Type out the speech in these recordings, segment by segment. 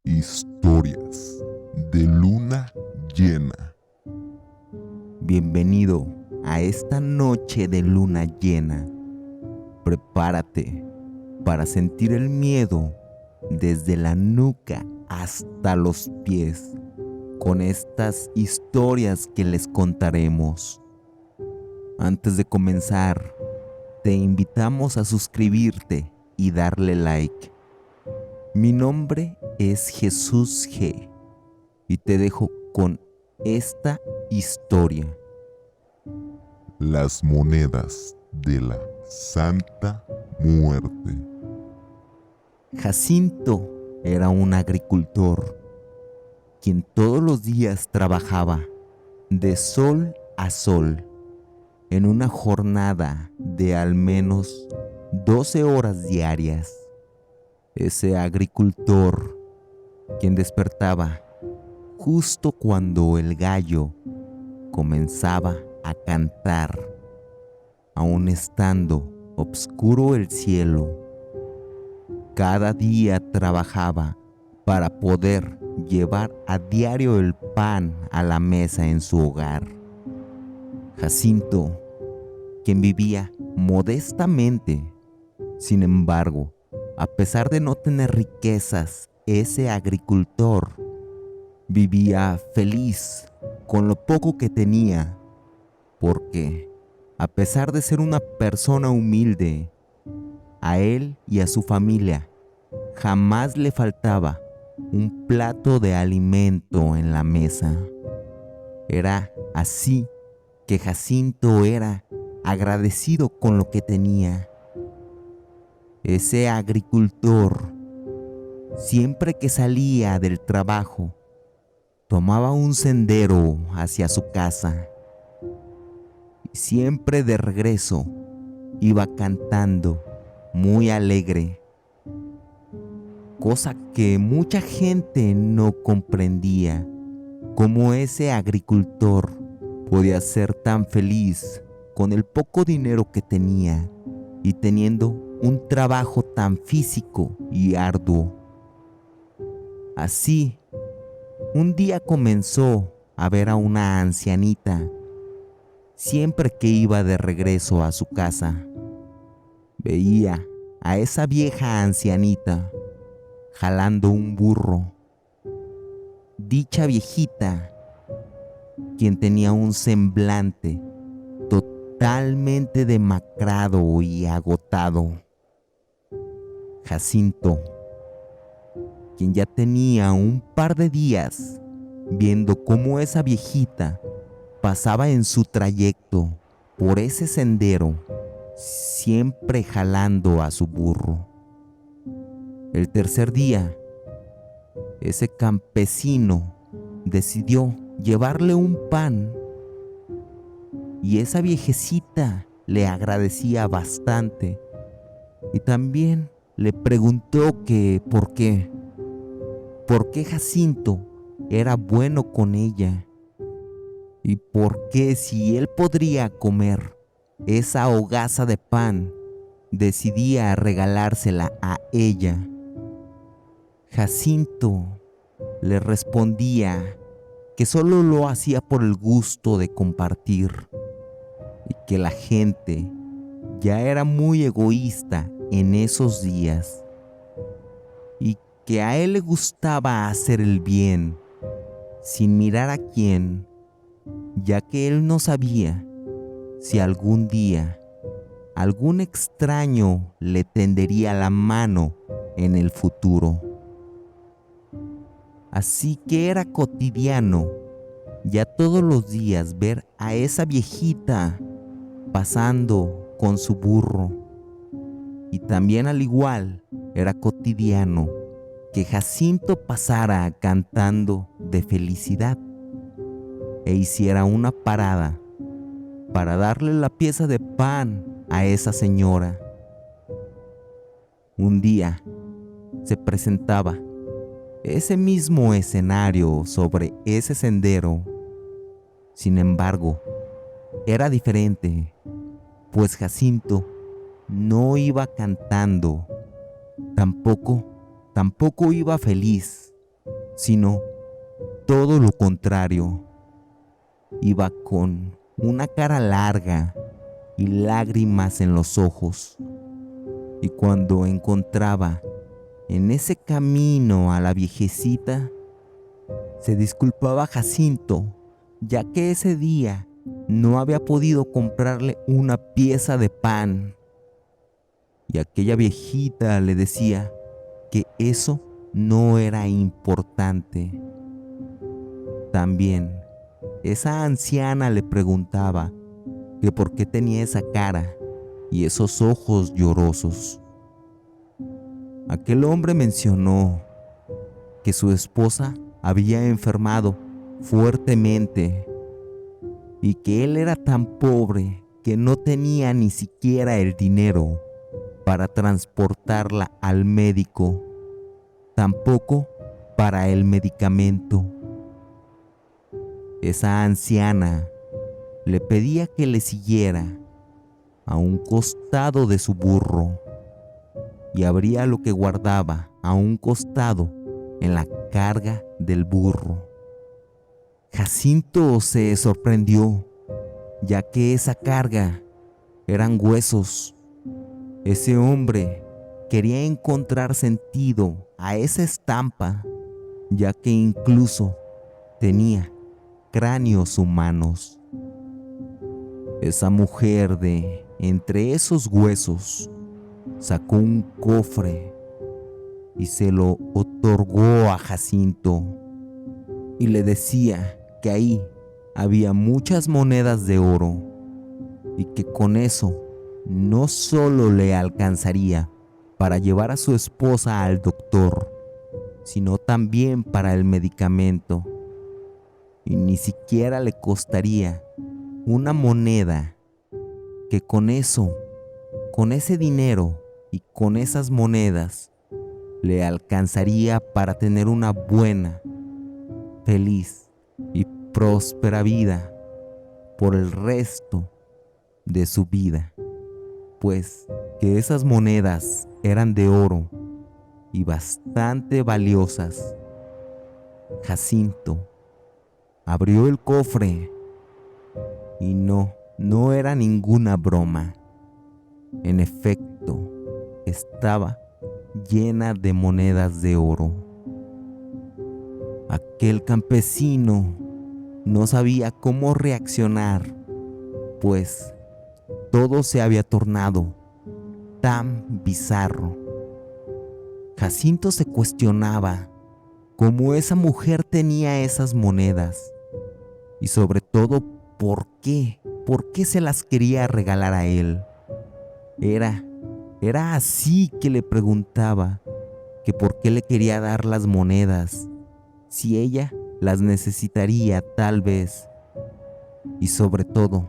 Historias de luna llena. Bienvenido a esta noche de luna llena. Prepárate para sentir el miedo desde la nuca hasta los pies con estas historias que les contaremos. Antes de comenzar, te invitamos a suscribirte y darle like. Mi nombre es Jesús G. y te dejo con esta historia. Las monedas de la Santa Muerte. Jacinto era un agricultor, quien todos los días trabajaba de sol a sol en una jornada de al menos 12 horas diarias. Ese agricultor, quien despertaba justo cuando el gallo comenzaba a cantar, aún estando oscuro el cielo. Cada día trabajaba para poder llevar a diario el pan a la mesa en su hogar. Jacinto, quien vivía modestamente, sin embargo, a pesar de no tener riquezas, ese agricultor vivía feliz con lo poco que tenía, porque, a pesar de ser una persona humilde, a él y a su familia jamás le faltaba un plato de alimento en la mesa. Era así que Jacinto era agradecido con lo que tenía. Ese agricultor, siempre que salía del trabajo, tomaba un sendero hacia su casa y siempre de regreso iba cantando muy alegre, cosa que mucha gente no comprendía. Cómo ese agricultor podía ser tan feliz con el poco dinero que tenía y teniendo un trabajo tan físico y arduo. Así, un día comenzó a ver a una ancianita siempre que iba de regreso a su casa. Veía a esa vieja ancianita jalando un burro. Dicha viejita, quien tenía un semblante totalmente demacrado y agotado. Jacinto, quien ya tenía un par de días viendo cómo esa viejita pasaba en su trayecto por ese sendero, siempre jalando a su burro. El tercer día, ese campesino decidió llevarle un pan y esa viejecita le agradecía bastante y también le preguntó que por qué Jacinto era bueno con ella y por qué, si él podría comer esa hogaza de pan, decidía regalársela a ella. Jacinto le respondía que solo lo hacía por el gusto de compartir y que la gente ya era muy egoísta en esos días y que a él le gustaba hacer el bien sin mirar a quién, ya que él no sabía si algún día algún extraño le tendería la mano en el futuro. Así que era cotidiano ya todos los días ver a esa viejita pasando con su burro. Y también, al igual, era cotidiano que Jacinto pasara cantando de felicidad e hiciera una parada para darle la pieza de pan a esa señora. Un día se presentaba ese mismo escenario sobre ese sendero. Sin embargo, era diferente, pues Jacinto no iba cantando, tampoco iba feliz, sino todo lo contrario. Iba con una cara larga y lágrimas en los ojos. Y cuando encontraba en ese camino a la viejecita, se disculpaba a Jacinto, ya que ese día no había podido comprarle una pieza de pan. Y aquella viejita le decía que eso no era importante. También esa anciana le preguntaba que por qué tenía esa cara y esos ojos llorosos. Aquel hombre mencionó que su esposa había enfermado fuertemente y que él era tan pobre que no tenía ni siquiera el dinero para transportarla al médico, tampoco para el medicamento. Esa anciana le pedía que le siguiera a un costado de su burro y abría lo que guardaba a un costado en la carga del burro. Jacinto se sorprendió, ya que esa carga eran huesos. Ese hombre quería encontrar sentido a esa estampa, ya que incluso tenía cráneos humanos. Esa mujer de entre esos huesos sacó un cofre y se lo otorgó a Jacinto y le decía que ahí había muchas monedas de oro y que con eso no solo le alcanzaría para llevar a su esposa al doctor, sino también para el medicamento, y ni siquiera le costaría una moneda, que con eso, con ese dinero y con esas monedas, le alcanzaría para tener una buena, feliz y próspera vida por el resto de su vida, pues que esas monedas eran de oro y bastante valiosas. Jacinto abrió el cofre y no era ninguna broma. En efecto, estaba llena de monedas de oro. Aquel campesino no sabía cómo reaccionar, pues todo se había tornado tan bizarro. Jacinto se cuestionaba cómo esa mujer tenía esas monedas y sobre todo por qué se las quería regalar a él. Era así que le preguntaba que por qué le quería dar las monedas, si ella las necesitaría tal vez. Y sobre todo,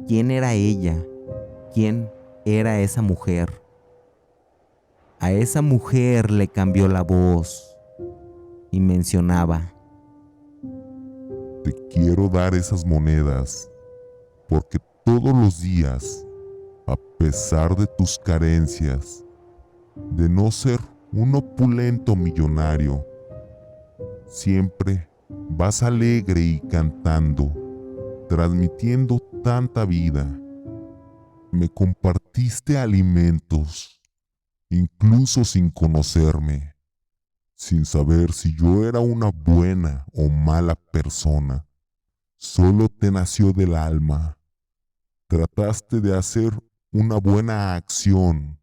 ¿quién era ella? ¿Quién era esa mujer? A esa mujer le cambió la voz y mencionaba: Te quiero dar esas monedas porque todos los días, a pesar de tus carencias, de no ser un opulento millonario, siempre vas alegre y cantando, transmitiendo tanta vida. Me compartiste alimentos, incluso sin conocerme, sin saber si yo era una buena o mala persona. Solo te nació del alma. Trataste de hacer una buena acción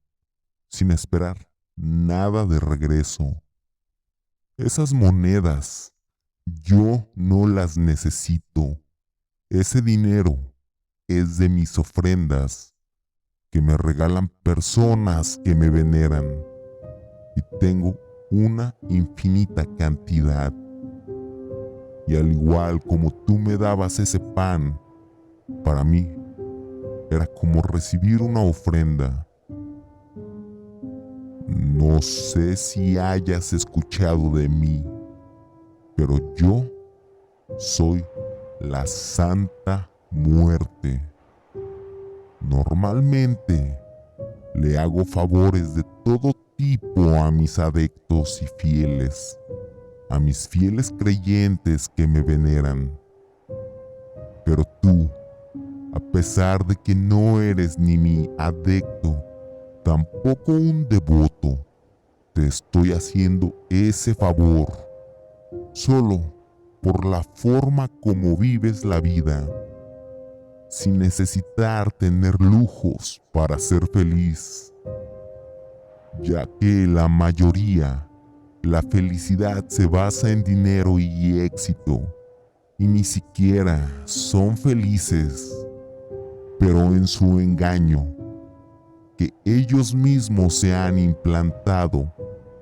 sin esperar nada de regreso. Esas monedas yo no las necesito. Ese dinero es de mis ofrendas que me regalan personas que me veneran, y tengo una infinita cantidad. Y al igual como tú me dabas ese pan, para mí era como recibir una ofrenda. No sé si hayas escuchado de mí, pero yo soy la Santa Muerte. Normalmente le hago favores de todo tipo a mis adeptos y fieles, a mis fieles creyentes que me veneran. Pero tú, a pesar de que no eres ni mi adepto, tampoco un devoto, te estoy haciendo ese favor, solo por la forma como vives la vida, sin necesitar tener lujos para ser feliz, ya que la mayoría, la felicidad se basa en dinero y éxito, y ni siquiera son felices, pero en su engaño, que ellos mismos se han implantado,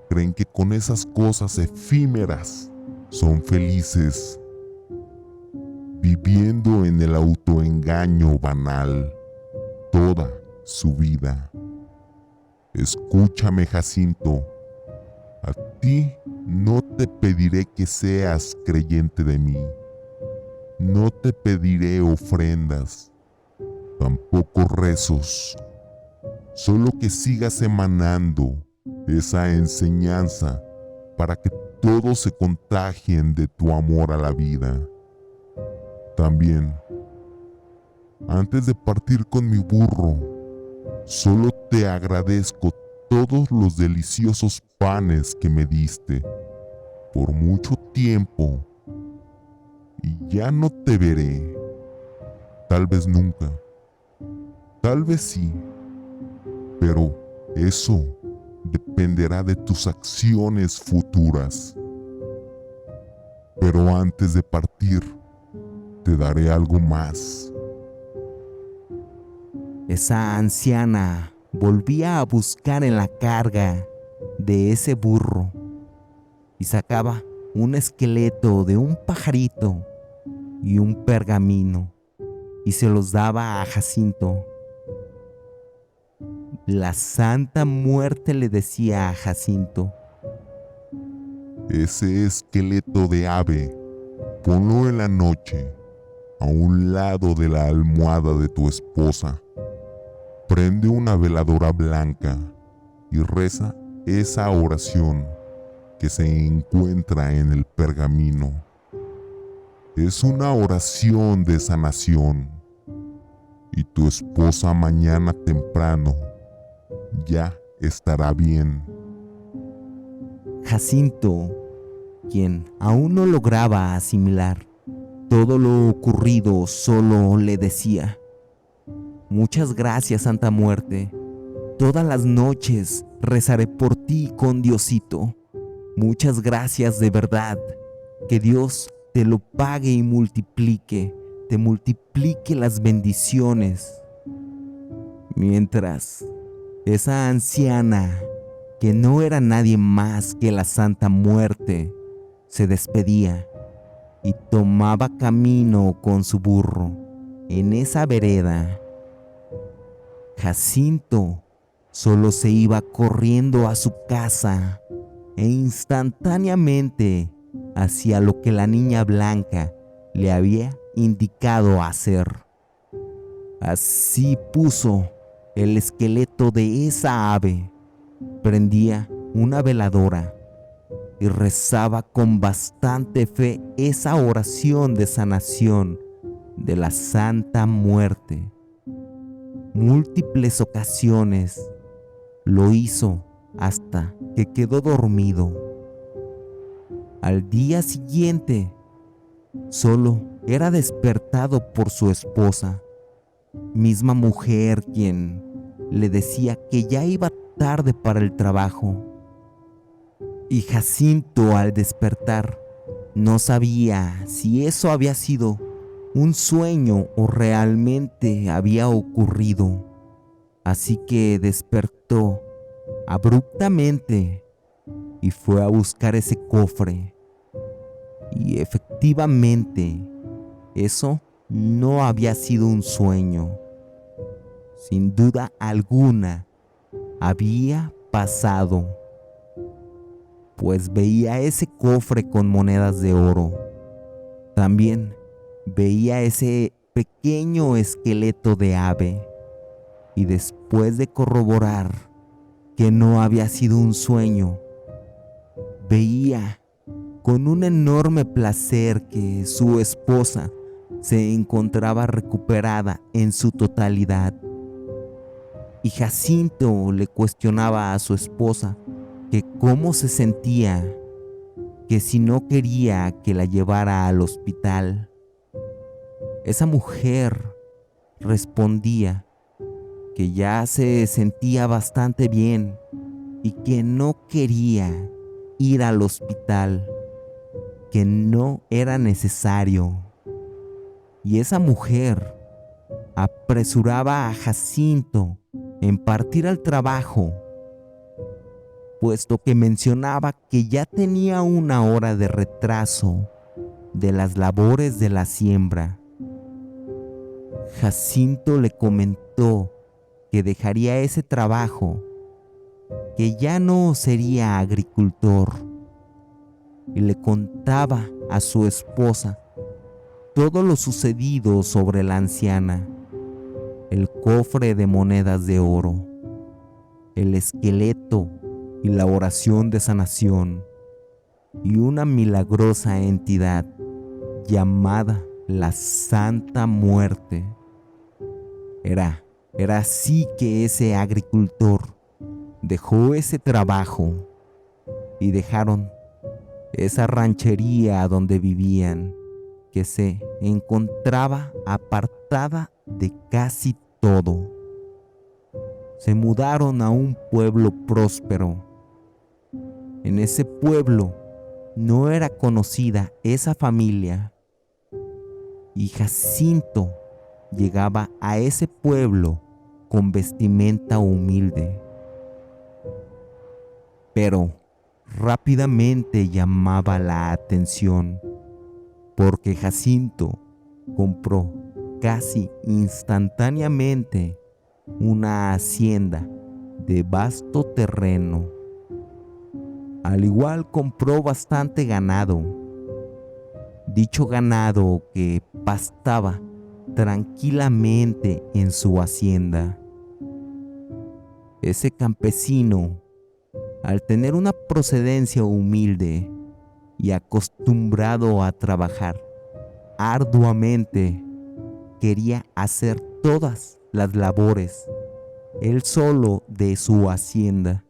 creen que con esas cosas efímeras son felices, viviendo en el autoengaño banal toda su vida. Escúchame, Jacinto, a ti no te pediré que seas creyente de mí, no te pediré ofrendas, tampoco rezos, solo que sigas emanando esa enseñanza para que todos se contagien de tu amor a la vida. También, antes de partir con mi burro, solo te agradezco todos los deliciosos panes que me diste por mucho tiempo y ya no te veré, tal vez nunca, tal vez sí, pero eso dependerá de tus acciones futuras. Pero antes de partir, te daré algo más. Esa anciana volvía a buscar en la carga de ese burro y sacaba un esqueleto de un pajarito y un pergamino y se los daba a Jacinto. La Santa Muerte le decía a Jacinto: Ese esqueleto de ave, ponlo en la noche, a un lado de la almohada de tu esposa. Prende una veladora blanca y reza esa oración que se encuentra en el pergamino. Es una oración de sanación y tu esposa mañana temprano ya estará bien. Jacinto, quien aún no lograba asimilar todo lo ocurrido, solo le decía: muchas gracias, Santa Muerte. Todas las noches rezaré por ti con Diosito. Muchas gracias de verdad. Que Dios te lo pague y multiplique, te multiplique las bendiciones. Mientras esa anciana, que no era nadie más que la Santa Muerte, se despedía y tomaba camino con su burro en esa vereda, Jacinto solo se iba corriendo a su casa e instantáneamente hacía lo que la niña blanca le había indicado hacer. Así puso el esqueleto de esa ave, prendía una veladora y rezaba con bastante fe esa oración de sanación de la Santa Muerte. Múltiples ocasiones lo hizo hasta que quedó dormido. Al día siguiente, solo era despertado por su esposa, misma mujer quien le decía que ya iba tarde para el trabajo. Y Jacinto, al despertar, no sabía si eso había sido un sueño o realmente había ocurrido. Así que despertó abruptamente y fue a buscar ese cofre. Y efectivamente, eso no había sido un sueño. Sin duda alguna, había pasado, pues veía ese cofre con monedas de oro. También veía ese pequeño esqueleto de ave, y después de corroborar que no había sido un sueño, veía con un enorme placer que su esposa se encontraba recuperada en su totalidad. Y Jacinto le cuestionaba a su esposa que cómo se sentía, que si no quería que la llevara al hospital. Esa mujer respondía que ya se sentía bastante bien y que no quería ir al hospital, que no era necesario. Y esa mujer apresuraba a Jacinto en partir al trabajo, puesto que mencionaba que ya tenía 1 hora de retraso de las labores de la siembra. Jacinto le comentó que dejaría ese trabajo, que ya no sería agricultor, y le contaba a su esposa todo lo sucedido sobre la anciana, el cofre de monedas de oro, el esqueleto y la oración de sanación, y una milagrosa entidad llamada la Santa Muerte. Era así que ese agricultor dejó ese trabajo y dejaron esa ranchería donde vivían, que se encontraba apartada de casi todo. Se mudaron a un pueblo próspero. En ese pueblo no era conocida esa familia, y Jacinto llegaba a ese pueblo con vestimenta humilde. Pero rápidamente llamaba la atención, porque Jacinto compró casi instantáneamente una hacienda de vasto terreno. Al igual compró bastante ganado. Dicho ganado que pastaba tranquilamente en su hacienda. Ese campesino, al tener una procedencia humilde y acostumbrado a trabajar arduamente, quería hacer todas las labores él solo de su hacienda,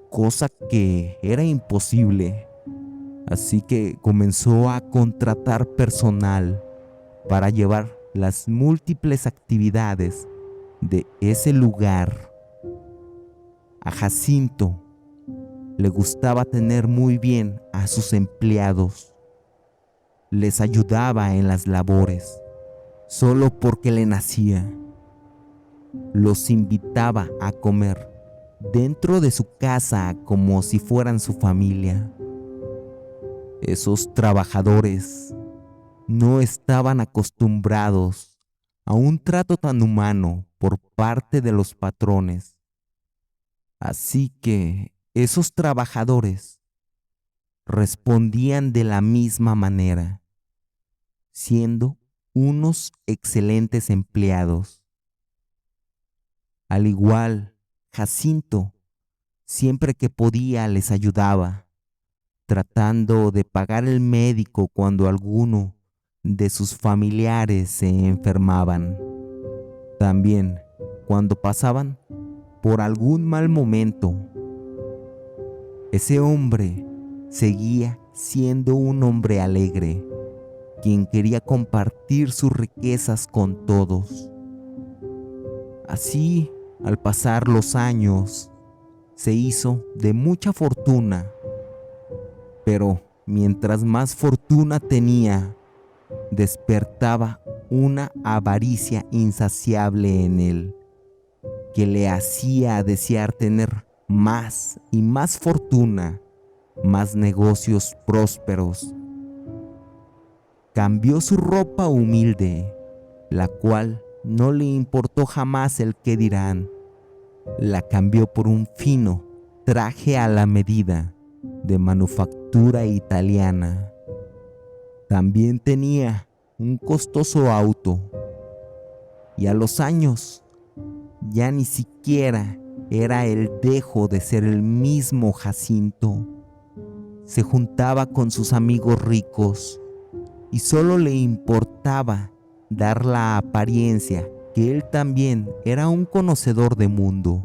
cosa que era imposible. Así que comenzó a contratar personal para llevar las múltiples actividades de ese lugar. A Jacinto le gustaba tener muy bien a sus empleados. Les ayudaba en las labores, solo porque le nacía. Los invitaba a comer dentro de su casa como si fueran su familia. Esos trabajadores no estaban acostumbrados a un trato tan humano por parte de los patrones. Así que esos trabajadores respondían de la misma manera, siendo unos excelentes empleados. Al igual, Jacinto, siempre que podía, les ayudaba, tratando de pagar el médico cuando alguno de sus familiares se enfermaban. También cuando pasaban por algún mal momento. Ese hombre seguía siendo un hombre alegre, quien quería compartir sus riquezas con todos. Así, al pasar los años, se hizo de mucha fortuna, pero mientras más fortuna tenía, despertaba una avaricia insaciable en él, que le hacía desear tener más y más fortuna, más negocios prósperos. Cambió su ropa humilde, la cual no le importó jamás el qué dirán. La cambió por un fino traje a la medida de manufactura italiana. También tenía un costoso auto, y a los años ya ni siquiera era el dejo de ser el mismo Jacinto. se juntaba con sus amigos ricos y solo le importaba dar la apariencia que él también era un conocedor de mundo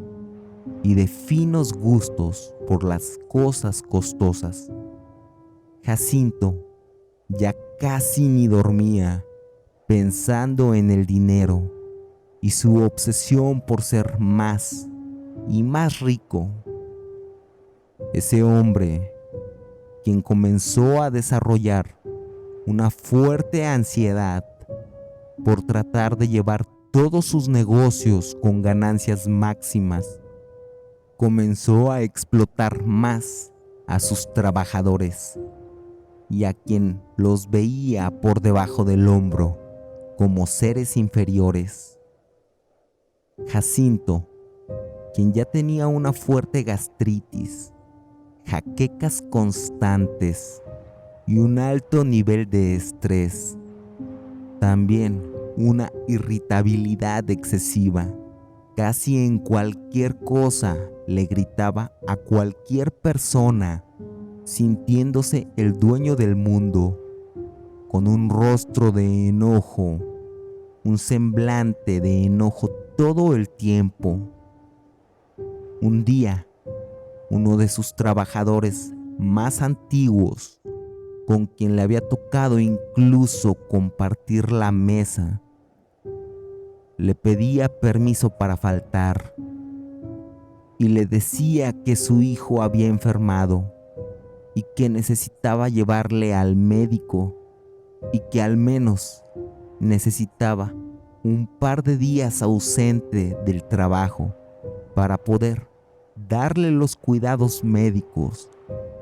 y de finos gustos por las cosas costosas. Jacinto ya casi ni dormía pensando en el dinero y su obsesión por ser más y más rico. Ese hombre, quien comenzó a desarrollar una fuerte ansiedad por tratar de llevar todos sus negocios con ganancias máximas, comenzó a explotar más a sus trabajadores y a quien los veía por debajo del hombro como seres inferiores. Jacinto, quien ya tenía una fuerte gastritis, jaquecas constantes y un alto nivel de estrés, también una irritabilidad excesiva, casi en cualquier cosa le gritaba a cualquier persona, sintiéndose el dueño del mundo, con un rostro de enojo, un semblante de enojo todo el tiempo. Un día, uno de sus trabajadores más antiguos, con quien le había tocado incluso compartir la mesa, le pedía permiso para faltar y le decía que su hijo había enfermado y que necesitaba llevarle al médico y que al menos necesitaba un par de días ausente del trabajo para poder darle los cuidados médicos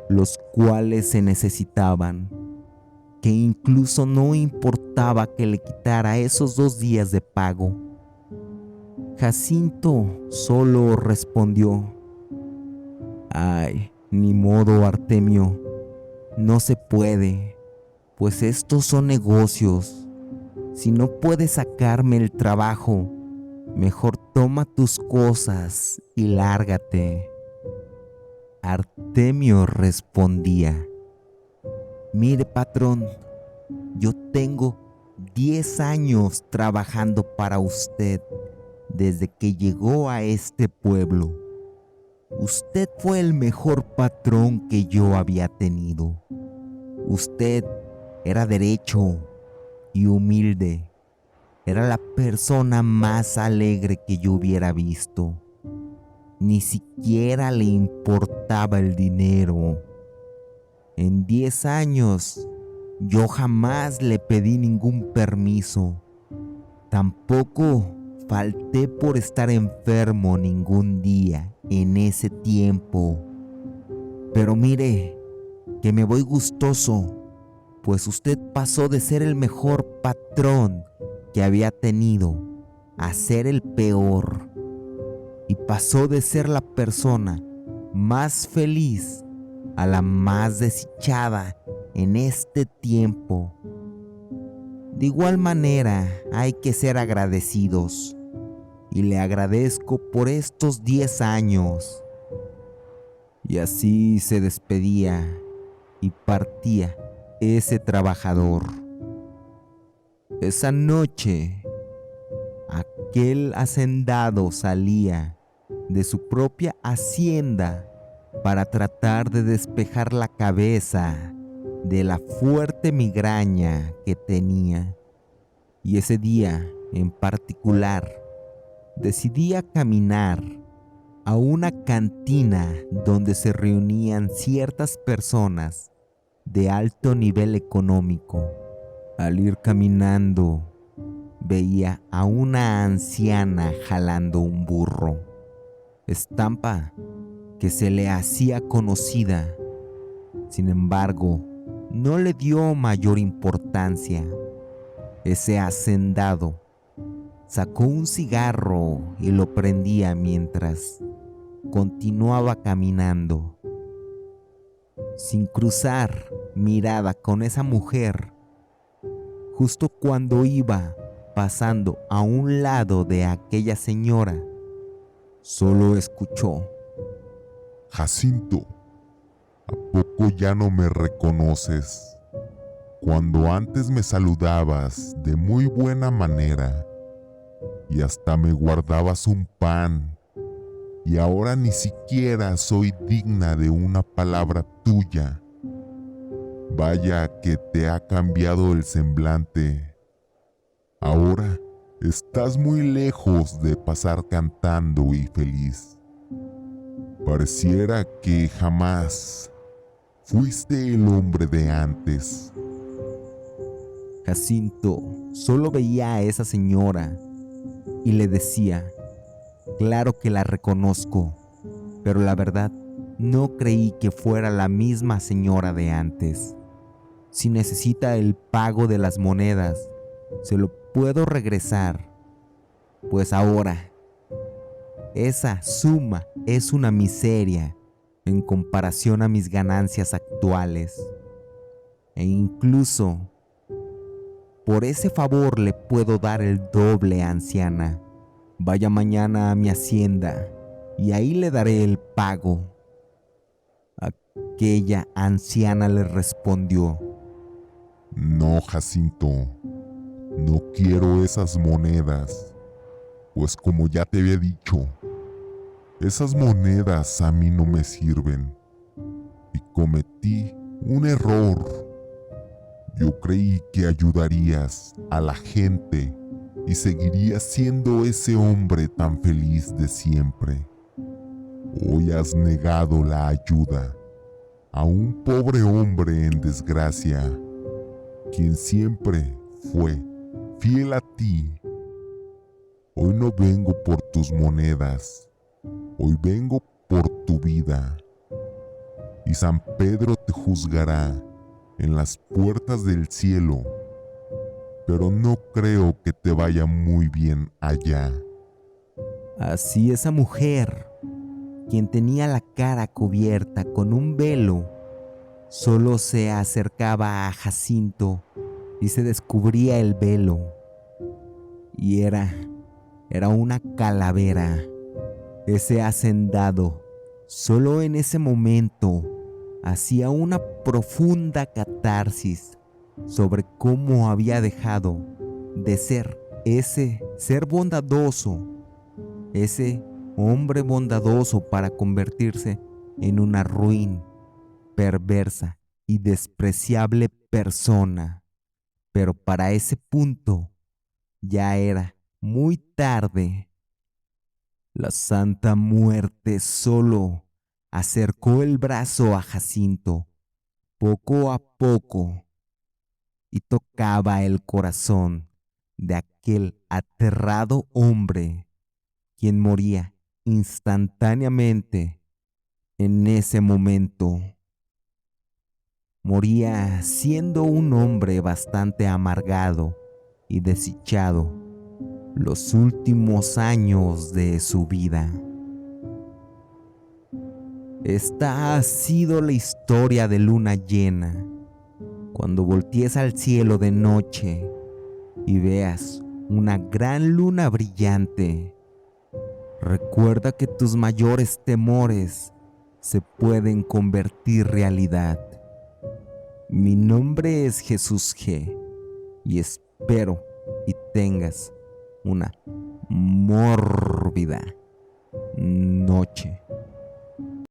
los cuales se necesitaban, que incluso no importaba que le quitara esos 2 días de pago. Jacinto solo respondió: «Ay, ni modo, Artemio, no se puede, pues estos son negocios. Si no puedes sacarme el trabajo, mejor toma tus cosas y lárgate». Artemio respondía: «Mire, patrón, yo tengo 10 años trabajando para usted desde que llegó a este pueblo. Usted fue el mejor patrón que yo había tenido. Usted era derecho y humilde. Era la persona más alegre que yo hubiera visto. Ni siquiera le importaba el dinero. En 10 años, yo jamás le pedí ningún permiso. Tampoco falté por estar enfermo ningún día en ese tiempo. Pero mire, que me voy gustoso, pues usted pasó de ser el mejor patrón que había tenido a ser el peor. Y pasó de ser la persona más feliz a la más desdichada en este tiempo. De igual manera, hay que ser agradecidos, y le agradezco por estos 10 años». Y así se despedía y partía ese trabajador. Esa noche, aquel hacendado salía de su propia hacienda para tratar de despejar la cabeza de la fuerte migraña que tenía. Y ese día en particular decidía caminar a una cantina donde se reunían ciertas personas de alto nivel económico. Al ir caminando, veía a una anciana jalando un burro, estampa que se le hacía conocida. Sin embargo, no le dio mayor importancia. Ese hacendado sacó un cigarro y lo prendía mientras continuaba caminando, sin cruzar mirada con esa mujer. Justo cuando iba pasando a un lado de aquella señora, solo escuchó: Jacinto, ¿A poco ya no me reconoces? Cuando antes me saludabas de muy buena manera y hasta me guardabas un pan, y ahora ni siquiera soy digna de una palabra tuya. Vaya que te ha cambiado el semblante. Ahora estás muy lejos de pasar cantando y feliz. Pareciera que jamás fuiste el hombre de antes. Jacinto solo veía a esa señora y le decía, claro que la reconozco, pero la verdad no creí que fuera la misma señora de antes. Si necesita el pago de las monedas, se lo puedo regresar, pues ahora esa suma es una miseria en comparación a mis ganancias actuales. E incluso por ese favor le puedo dar el doble, anciana. Vaya mañana a mi hacienda y ahí le daré el pago. Aquella anciana le respondió: No, Jacinto, no quiero esas monedas, pues como ya te había dicho, esas monedas a mí no me sirven y cometí un error. Yo creí que ayudarías a la gente y seguirías siendo ese hombre tan feliz de siempre. Hoy has negado la ayuda a un pobre hombre en desgracia, quien siempre fue fiel a ti. Hoy no vengo por tus monedas, hoy vengo por tu vida. Y San Pedro te juzgará en las puertas del cielo, pero no creo que te vaya muy bien allá. así esa mujer, quien tenía la cara cubierta con un velo, solo se acercaba a Jacinto y se descubría el velo. Y era una calavera. Ese hacendado, solo en ese momento, hacía una profunda catarsis sobre cómo había dejado de ser ese ser bondadoso, ese hombre bondadoso, para convertirse en una ruin, perversa y despreciable persona. Pero para ese punto ya era muy tarde. La Santa Muerte solo acercó el brazo a Jacinto poco a poco y tocaba el corazón de aquel aterrado hombre, quien moría instantáneamente en ese momento. Moría siendo un hombre bastante amargado y desdichado los últimos años de su vida. Esta ha sido la historia de Luna Llena. Cuando voltees al cielo de noche y veas una gran luna brillante, recuerda que tus mayores temores se pueden convertir realidad. Mi nombre es Jesús G. y espero y tengas una mórbida noche.